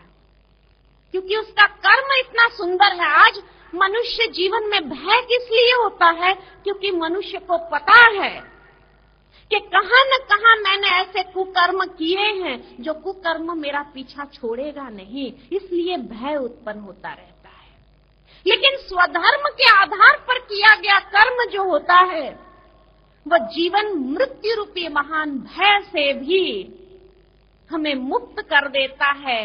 क्योंकि उसका कर्म इतना सुंदर है। आज मनुष्य जीवन में भय किस लिए होता है? क्योंकि मनुष्य को पता है कि कहां न कहां मैंने ऐसे कुकर्म किए हैं जो कुकर्म मेरा पीछा छोड़ेगा नहीं, इसलिए भय उत्पन्न होता रहता है। लेकिन स्वधर्म के आधार पर किया गया कर्म जो होता है वह जीवन मृत्यु रूपी महान भय से भी हमें मुक्त कर देता है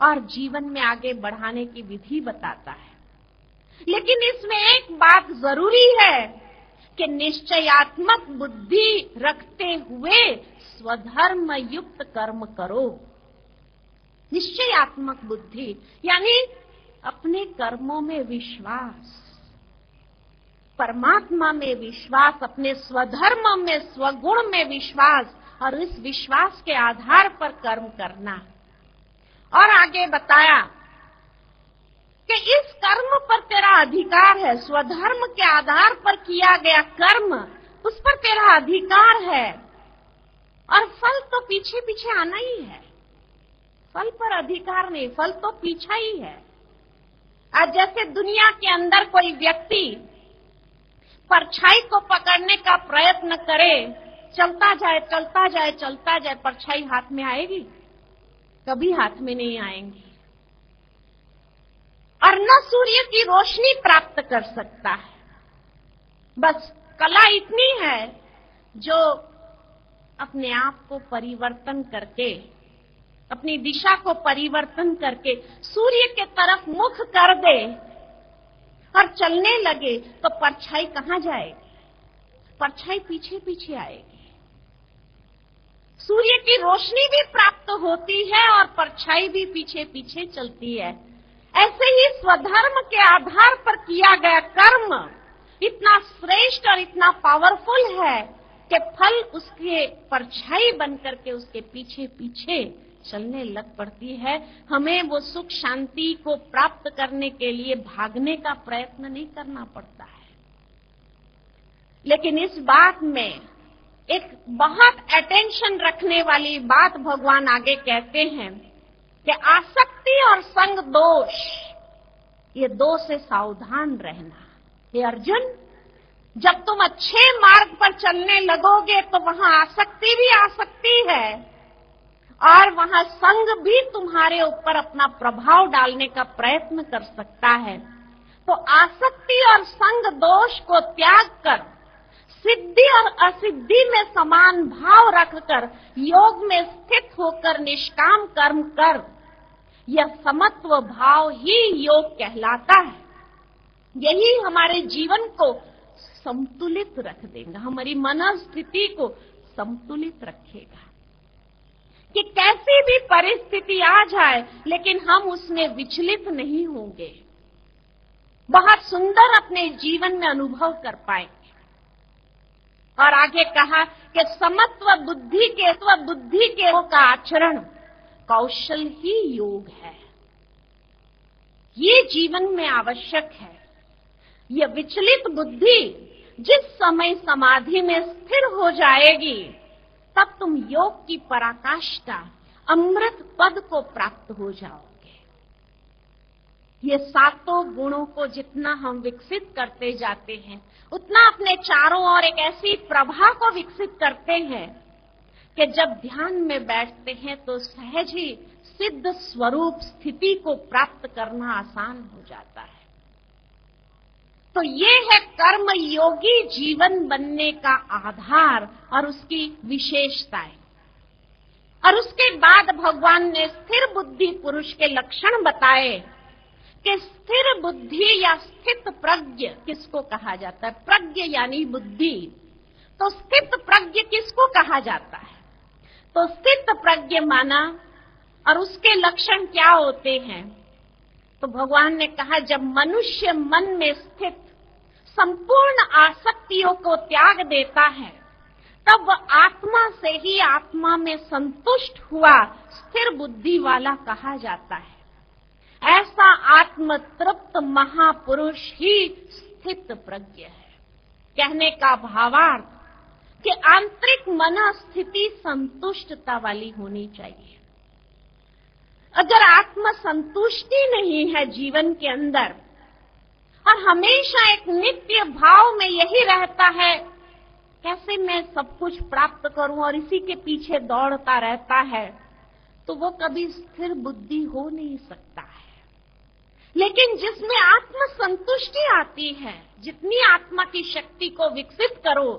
और जीवन में आगे बढ़ाने की विधि बताता है। लेकिन इसमें एक बात जरूरी है कि निश्चयात्मक बुद्धि रखते हुए स्वधर्म युक्त कर्म करो। निश्चयात्मक बुद्धि यानी अपने कर्मों में विश्वास, परमात्मा में विश्वास, अपने स्वधर्म में, स्वगुण में विश्वास और इस विश्वास के आधार पर कर्म करना। और आगे बताया कि इस कर्म पर तेरा अधिकार है। स्वधर्म के आधार पर किया गया कर्म, उस पर तेरा अधिकार है और फल तो पीछे पीछे आना ही है। फल पर अधिकार नहीं, फल तो पीछा ही है। आज जैसे दुनिया के अंदर कोई व्यक्ति परछाई को पकड़ने का प्रयत्न करे, चलता जाए चलता जाए चलता जाए, परछाई हाथ में आएगी? कभी हाथ में नहीं आएंगी। और न सूर्य की रोशनी प्राप्त कर सकता है। बस कला इतनी है जो अपने आप को परिवर्तन करके, अपनी दिशा को परिवर्तन करके सूर्य के तरफ मुख कर दे और चलने लगे तो परछाई कहां जाएगी? परछाई पीछे पीछे आएगी। सूर्य की रोशनी भी प्राप्त होती है और परछाई भी पीछे पीछे चलती है। ऐसे ही स्वधर्म के आधार पर किया गया कर्म इतना श्रेष्ठ और इतना पावरफुल है कि फल उसके परछाई बनकर के उसके पीछे पीछे चलने लग पड़ती है। हमें वो सुख शांति को प्राप्त करने के लिए भागने का प्रयत्न नहीं करना पड़ता है। लेकिन इस बात में एक बहुत अटेंशन रखने वाली बात भगवान आगे कहते हैं कि आसक्ति और संग दोष, ये दो से सावधान रहना। हे अर्जुन, जब तुम अच्छे मार्ग पर चलने लगोगे तो वहां आसक्ति भी आ सकती है और वहां संग भी तुम्हारे ऊपर अपना प्रभाव डालने का प्रयत्न कर सकता है। तो आसक्ति और संग दोष को त्याग कर सिद्धि और असिद्धि में समान भाव रखकर योग में स्थित होकर निष्काम कर्म कर, यह समत्व भाव ही योग कहलाता है। यही हमारे जीवन को संतुलित रख देगा, हमारी मनस्थिति को संतुलित रखेगा कि कैसी भी परिस्थिति आ जाए लेकिन हम उसमें विचलित नहीं होंगे, बहुत सुंदर अपने जीवन में अनुभव कर पाएंगे। और आगे कहा कि समत्व बुद्धि के का आचरण कौशल ही योग है। ये जीवन में आवश्यक है। ये विचलित बुद्धि जिस समय समाधि में स्थिर हो जाएगी तब तुम योग की पराकाष्ठा अमृत पद को प्राप्त हो जाओगे। ये सातों गुणों को जितना हम विकसित करते जाते हैं उतना अपने चारों ओर एक ऐसी प्रभा को विकसित करते हैं कि जब ध्यान में बैठते हैं तो सहज ही सिद्ध स्वरूप स्थिति को प्राप्त करना आसान हो जाता है। तो ये है कर्म योगी जीवन बनने का आधार और उसकी विशेषताएं। और उसके बाद भगवान ने स्थिर बुद्धि पुरुष के लक्षण बताए कि स्थिर बुद्धि या स्थित प्रज्ञ किसको कहा जाता है। प्रज्ञ यानी बुद्धि। तो स्थित प्रज्ञ किसको कहा जाता है? तो स्थित प्रज्ञ माना और उसके लक्षण क्या होते हैं? तो भगवान ने कहा जब मनुष्य मन में स्थित संपूर्ण आसक्तियों को त्याग देता है तब वह आत्मा से ही आत्मा में संतुष्ट हुआ स्थिर बुद्धि वाला कहा जाता है। ऐसा आत्म तृप्त महापुरुष ही स्थित प्रज्ञ है। कहने का भावार्थ कि आंतरिक मनस्थिति संतुष्टता वाली होनी चाहिए। अगर आत्म संतुष्टि नहीं है जीवन के अंदर और हमेशा एक नित्य भाव में यही रहता है कैसे मैं सब कुछ प्राप्त करूं और इसी के पीछे दौड़ता रहता है, तो वो कभी स्थिर बुद्धि हो नहीं सकता है। लेकिन जिसमें आत्म संतुष्टि आती है, जितनी आत्मा की शक्ति को विकसित करो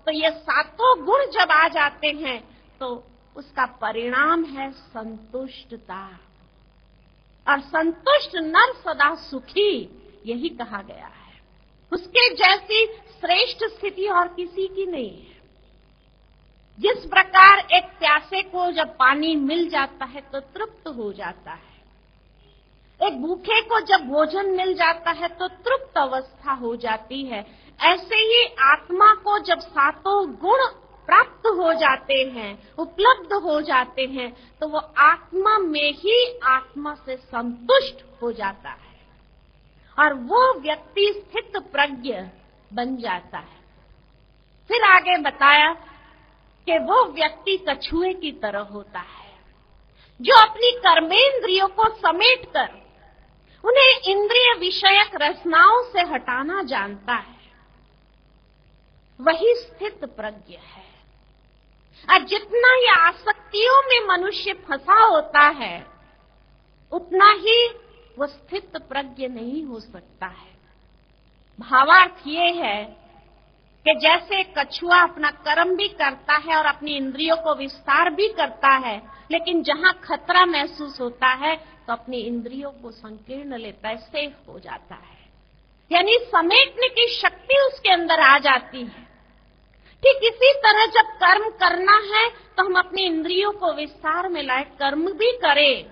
तो ये सातों गुण जब आ जाते हैं तो उसका परिणाम है संतुष्टता। और संतुष्ट नर सदा सुखी, यही कहा गया है। उसके जैसी श्रेष्ठ स्थिति और किसी की नहीं है। जिस प्रकार एक प्यासे को जब पानी मिल जाता है तो तृप्त हो जाता है, एक भूखे को जब भोजन मिल जाता है तो तृप्त अवस्था हो जाती है, ऐसे ही आत्मा को जब सातों गुण प्राप्त हो जाते हैं, उपलब्ध हो जाते हैं, तो वो आत्मा में ही आत्मा से संतुष्ट हो जाता है और वो व्यक्ति स्थित प्रज्ञ बन जाता है। फिर आगे बताया कि वो व्यक्ति कछुए की तरह होता है जो अपनी कर्मेंद्रियों को समेटकर उन्हें इंद्रिय विषयक रचनाओं से हटाना जानता है। वही स्थित प्रज्ञ है। और जितना ही आसक्तियों में मनुष्य फंसा होता है उतना ही वो स्थित प्रज्ञ नहीं हो सकता है। भावार्थ ये है कि जैसे कछुआ अपना कर्म भी करता है और अपनी इंद्रियों को विस्तार भी करता है, लेकिन जहां खतरा महसूस होता है तो अपनी इंद्रियों को संकीर्ण लेता है, सेफ हो जाता है, यानी समेटने की शक्ति उसके अंदर आ जाती है। ठीक इसी तरह जब कर्म करना है तो हम अपनी इंद्रियों को विस्तार में लाए कर्म भी करें,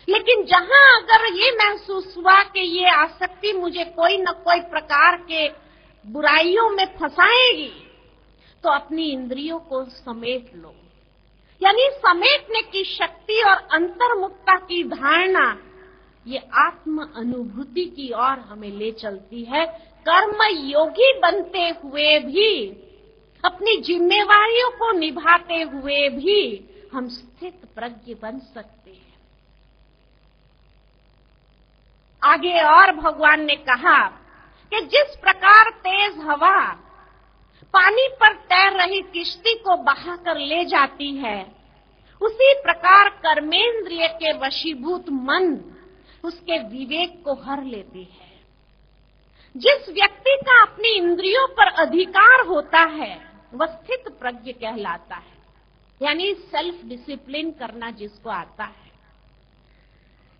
लेकिन जहां अगर ये महसूस हुआ कि ये आसक्ति मुझे कोई न कोई प्रकार के बुराइयों में फंसाएगी तो अपनी इंद्रियों को समेट लो। यानी समेटने की शक्ति और अंतर्मुखता की धारणा ये आत्म अनुभूति की ओर हमें ले चलती है। कर्म योगी बनते हुए भी, अपनी जिम्मेवारियों को निभाते हुए भी हम स्थित प्रज्ञ बन सकते हैं। आगे और भगवान ने कहा कि जिस प्रकार तेज हवा पानी पर तैर रही किश्ती को बहाकर ले जाती है, उसी प्रकार कर्मेंद्रिय के वशीभूत मन उसके विवेक को हर लेती है। जिस व्यक्ति का अपनी इंद्रियों पर अधिकार होता है वह स्थित प्रज्ञ कहलाता है, यानी सेल्फ डिसिप्लिन करना जिसको आता है।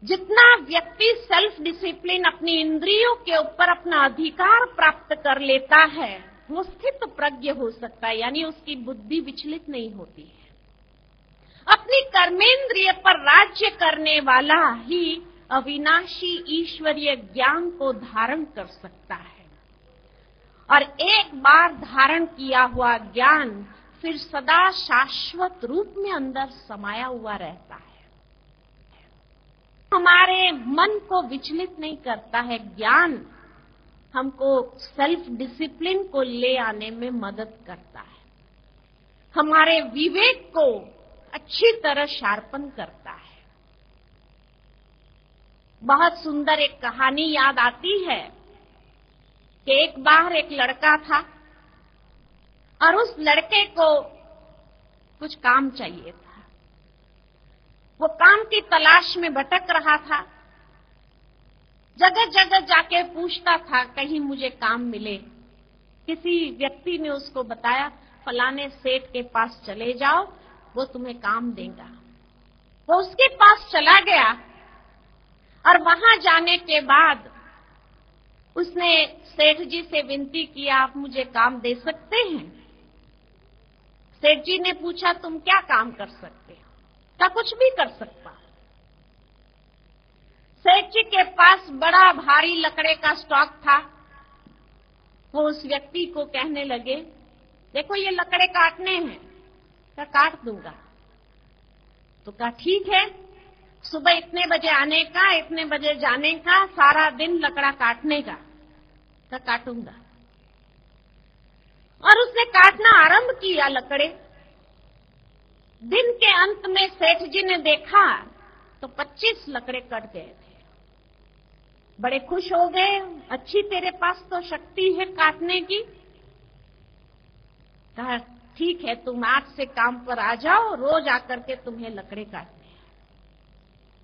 जितना व्यक्ति सेल्फ डिसिप्लिन अपनी इंद्रियों के ऊपर अपना अधिकार प्राप्त कर लेता है वो स्थित प्रज्ञ हो सकता है, यानी उसकी बुद्धि विचलित नहीं होती है। अपनी कर्मेंद्रिय पर राज्य करने वाला ही अविनाशी ईश्वरीय ज्ञान को धारण कर सकता है, और एक बार धारण किया हुआ ज्ञान फिर सदा शाश्वत रूप में अंदर समाया हुआ रहता है। हमारे मन को विचलित नहीं करता है ज्ञान, हमको सेल्फ डिसिप्लिन को ले आने में मदद करता है, हमारे विवेक को अच्छी तरह शार्पन करता है। बहुत सुंदर एक कहानी याद आती है कि एक बार एक लड़का था और उस लड़के को कुछ काम चाहिए था। वो काम की तलाश में भटक रहा था, जगह जगह जाके पूछता था कहीं मुझे काम मिले। किसी व्यक्ति ने उसको बताया फलाने सेठ के पास चले जाओ, वो तुम्हें काम देगा। वो उसके पास चला गया और वहां जाने के बाद उसने सेठ जी से विनती की, आप मुझे काम दे सकते हैं? सेठ जी ने पूछा तुम क्या काम कर सकते हो? क्या कुछ भी कर सकता। सेठ जी के पास बड़ा भारी लकड़े का स्टॉक था। वो उस व्यक्ति को कहने लगे देखो ये लकड़े काटने हैं, क्या काट दूंगा। तो कहा ठीक है, सुबह इतने बजे आने का, इतने बजे जाने का, सारा दिन लकड़ा काटने का। क्या काटूंगा। और उसने काटना आरंभ किया लकड़े। दिन के अंत में सेठ जी ने देखा तो 25 लकड़े कट गए थे। बड़े खुश हो गए, अच्छी तेरे पास तो शक्ति है काटने की। कहा ठीक है, तुम आज से काम पर आ जाओ, रोज आकर के तुम्हें लकड़े काटने हैं।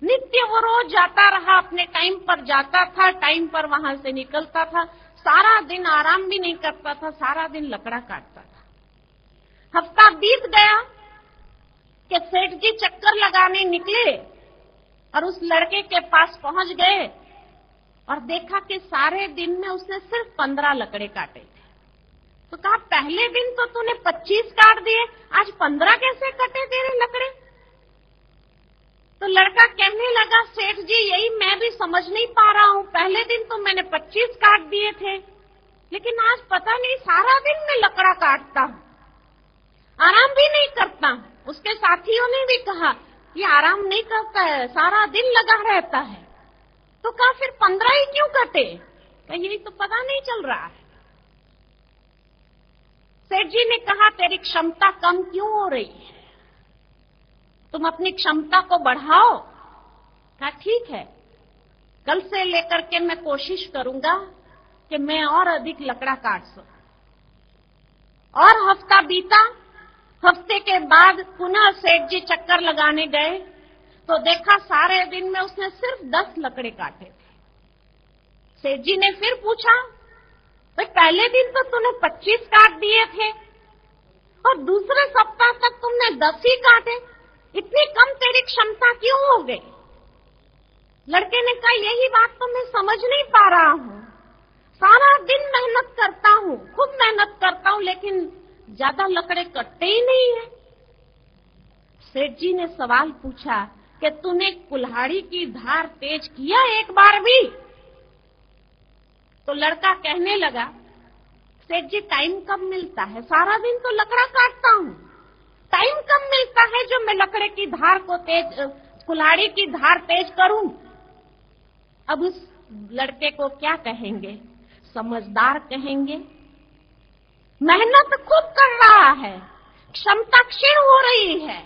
नित्य वो रोज जाता रहा, अपने टाइम पर जाता था, टाइम पर वहां से निकलता था, सारा दिन आराम भी नहीं करता था, सारा दिन लकड़ा काटता था। हफ्ता बीत गया कि सेठ जी चक्कर लगाने निकले और उस लड़के के पास पहुंच गए और देखा कि सारे दिन में उसने सिर्फ 15 लकड़े काटे थे। तो कहा पहले दिन तो तूने 25 काट दिए, आज 15 कैसे कटे तेरे लकड़े? तो लड़का कहने लगा सेठ जी यही मैं भी समझ नहीं पा रहा हूं, पहले दिन तो मैंने 25 काट दिए थे, लेकिन आज पता नहीं सारा दिन मैं लकड़ा काटता हूं, आराम भी नहीं करता। उसके साथियों ने भी कहा ये आराम नहीं करता है, सारा दिन लगा रहता है। तो कहा फिर 15 ही क्यों कटे? यही तो पता नहीं चल रहा है। सेठ जी ने कहा तेरी क्षमता कम क्यों हो रही है, तुम अपनी क्षमता को बढ़ाओ। कहा ठीक है, कल से लेकर के मैं कोशिश करूंगा कि मैं और अधिक लकड़ा काट सकूं। और हफ्ता बीता, हफ्ते के बाद पुनः सेठ जी चक्कर लगाने गए तो देखा सारे दिन में उसने सिर्फ 10 लकड़े काटे थे। सेठ जी ने फिर पूछा भाई पहले दिन तो तूने 25 काट दिए थे और दूसरे सप्ताह तक तुमने 10 ही काटे, इतनी कम तेरी क्षमता क्यों हो गई? लड़के ने कहा यही बात तो मैं समझ नहीं पा रहा हूं, सारा दिन मेहनत करता हूं, खूब मेहनत करता हूं, लेकिन ज्यादा लकड़े कटते ही नहीं है। सेठ जी ने सवाल पूछा कि तूने कुल्हाड़ी की धार तेज किया एक बार भी? तो लड़का कहने लगा सेठ जी टाइम कब मिलता है, सारा दिन तो लकड़ा काटता हूं, टाइम कब मिलता है जो मैं लकड़े की धार को तेज, कुल्हाड़ी की धार तेज करूं। अब उस लड़के को क्या कहेंगे? समझदार कहेंगे। मेहनत खूब कर रहा है, क्षमता क्षीण हो रही है,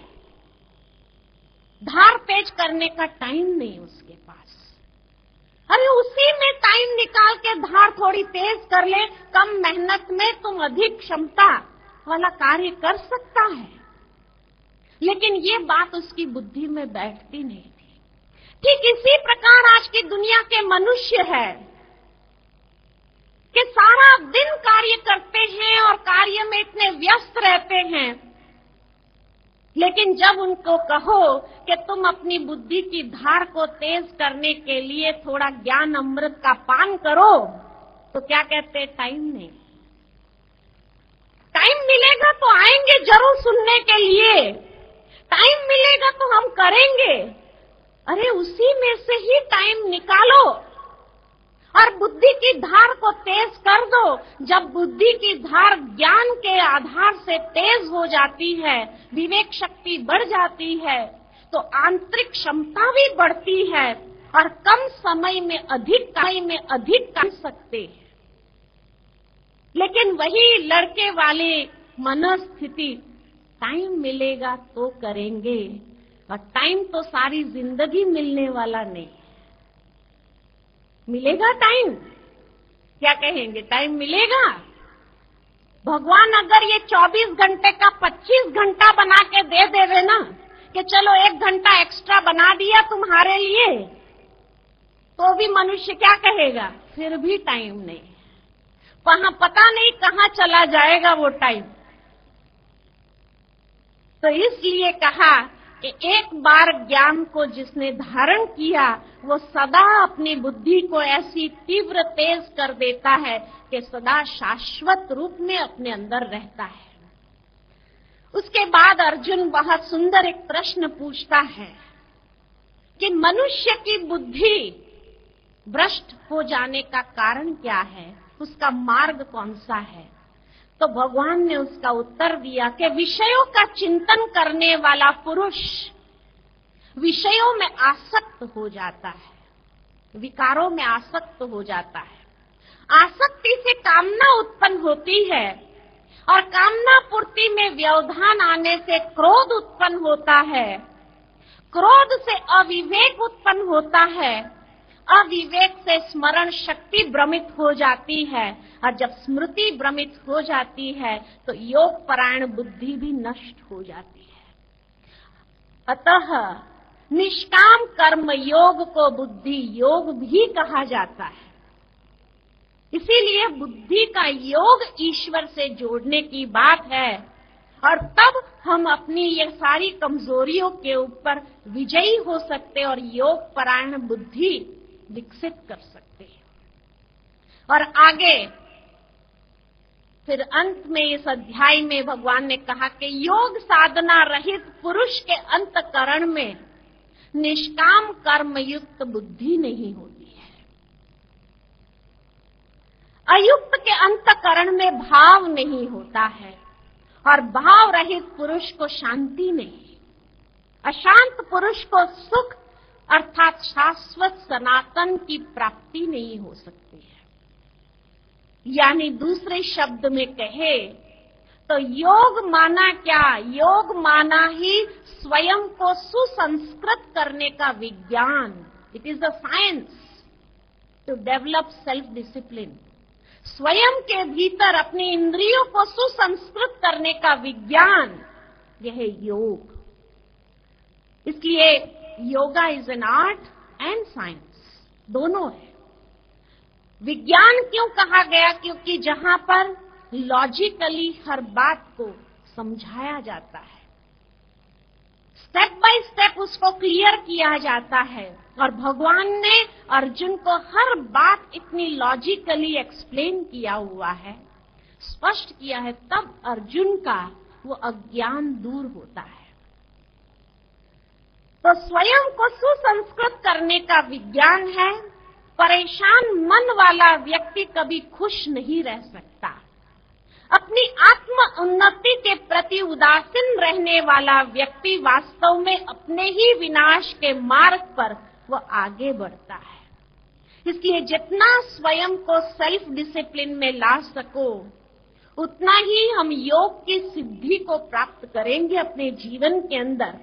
धार तेज करने का टाइम नहीं उसके पास। अरे उसी में टाइम निकाल के धार थोड़ी तेज कर ले, कम मेहनत में तुम अधिक क्षमता वाला कार्य कर सकता है। लेकिन ये बात उसकी बुद्धि में बैठती नहीं थी। ठीक इसी प्रकार आज की दुनिया के मनुष्य है कि सारा दिन कार्य करते हैं और कार्य में इतने व्यस्त रहते हैं, लेकिन जब उनको कहो कि तुम अपनी बुद्धि की धार को तेज करने के लिए थोड़ा ज्ञान अमृत का पान करो, तो क्या कहते? टाइम नहीं। टाइम मिलेगा तो आएंगे जरूर सुनने के लिए, टाइम मिलेगा तो हम करेंगे। अरे उसी में से ही टाइम निकालो और बुद्धि की धार को तेज कर दो। जब बुद्धि की धार ज्ञान के आधार से तेज हो जाती है, विवेक शक्ति बढ़ जाती है, तो आंतरिक क्षमता भी बढ़ती है और कम समय में अधिक कर सकते हैं। लेकिन वही लड़के वाले मनोस्थिति, टाइम मिलेगा तो करेंगे, और टाइम तो सारी जिंदगी मिलने वाला नहीं। मिलेगा टाइम? क्या कहेंगे? टाइम मिलेगा? भगवान अगर ये 24 घंटे का 25 घंटा बना के दे देवे ना, कि चलो 1 घंटा एक्स्ट्रा बना दिया तुम्हारे लिए, तो भी मनुष्य क्या कहेगा? फिर भी टाइम नहीं। वहां पता नहीं कहां चला जाएगा वो टाइम। तो इसलिए कहा कि एक बार ज्ञान को जिसने धारण किया, वो सदा अपनी बुद्धि को ऐसी तीव्र तेज कर देता है कि सदा शाश्वत रूप में अपने अंदर रहता है। उसके बाद अर्जुन बहुत सुंदर एक प्रश्न पूछता है कि मनुष्य की बुद्धि भ्रष्ट हो जाने का कारण क्या है, उसका मार्ग कौन सा है? तो भगवान ने उसका उत्तर दिया कि विषयों का चिंतन करने वाला पुरुष विषयों में आसक्त हो जाता है, विकारों में आसक्त हो जाता है। आसक्ति से कामना उत्पन्न होती है और कामना पूर्ति में व्यवधान आने से क्रोध उत्पन्न होता है, क्रोध से अविवेक उत्पन्न होता है, अविवेक से स्मरण शक्ति भ्रमित हो जाती है, और जब स्मृति भ्रमित हो जाती है तो योग परायण बुद्धि भी नष्ट हो जाती है। अतः निष्काम कर्म योग को बुद्धि योग भी कहा जाता है। इसीलिए बुद्धि का योग ईश्वर से जोड़ने की बात है, और तब हम अपनी ये सारी कमजोरियों के ऊपर विजयी हो सकते और योग परायण बुद्धि विकसित कर सकते हैं। और आगे फिर अंत में इस अध्याय में भगवान ने कहा कि योग साधना रहित पुरुष के अंतकरण में निष्काम कर्म युक्त बुद्धि नहीं होती है। अयुक्त के अंतकरण में भाव नहीं होता है, और भाव रहित पुरुष को शांति नहीं, अशांत पुरुष को सुख अर्थात शाश्वत सनातन की प्राप्ति नहीं हो सकती है। यानी दूसरे शब्द में कहे तो योग माना क्या? योग माना ही स्वयं को सुसंस्कृत करने का विज्ञान। It is the science to develop self discipline. स्वयं के भीतर अपनी इंद्रियों को सुसंस्कृत करने का विज्ञान, यह है योग। इसलिए yoga is an art and science, दोनों है। विज्ञान क्यों कहा गया? क्योंकि जहां पर लॉजिकली हर बात को समझाया जाता है, स्टेप बाय स्टेप उसको क्लियर किया जाता है, और भगवान ने अर्जुन को हर बात इतनी लॉजिकली एक्सप्लेन किया हुआ है, स्पष्ट किया है, तब अर्जुन का वो अज्ञान दूर होता है। तो स्वयं को सुसंस्कृत करने का विज्ञान है। परेशान मन वाला व्यक्ति कभी खुश नहीं रह सकता। अपनी आत्म उन्नति के प्रति उदासीन रहने वाला व्यक्ति वास्तव में अपने ही विनाश के मार्ग पर वो आगे बढ़ता है। इसलिए जितना स्वयं को सेल्फ डिसिप्लिन में ला सको, उतना ही हम योग की सिद्धि को प्राप्त करेंगे अपने जीवन के अंदर,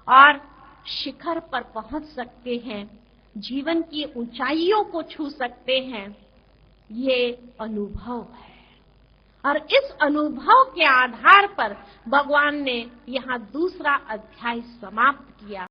और शिखर पर पहुंच सकते हैं, जीवन की ऊंचाइयों को छू सकते हैं। ये अनुभव है। और इस अनुभव के आधार पर भगवान ने यहाँ दूसरा अध्याय समाप्त किया।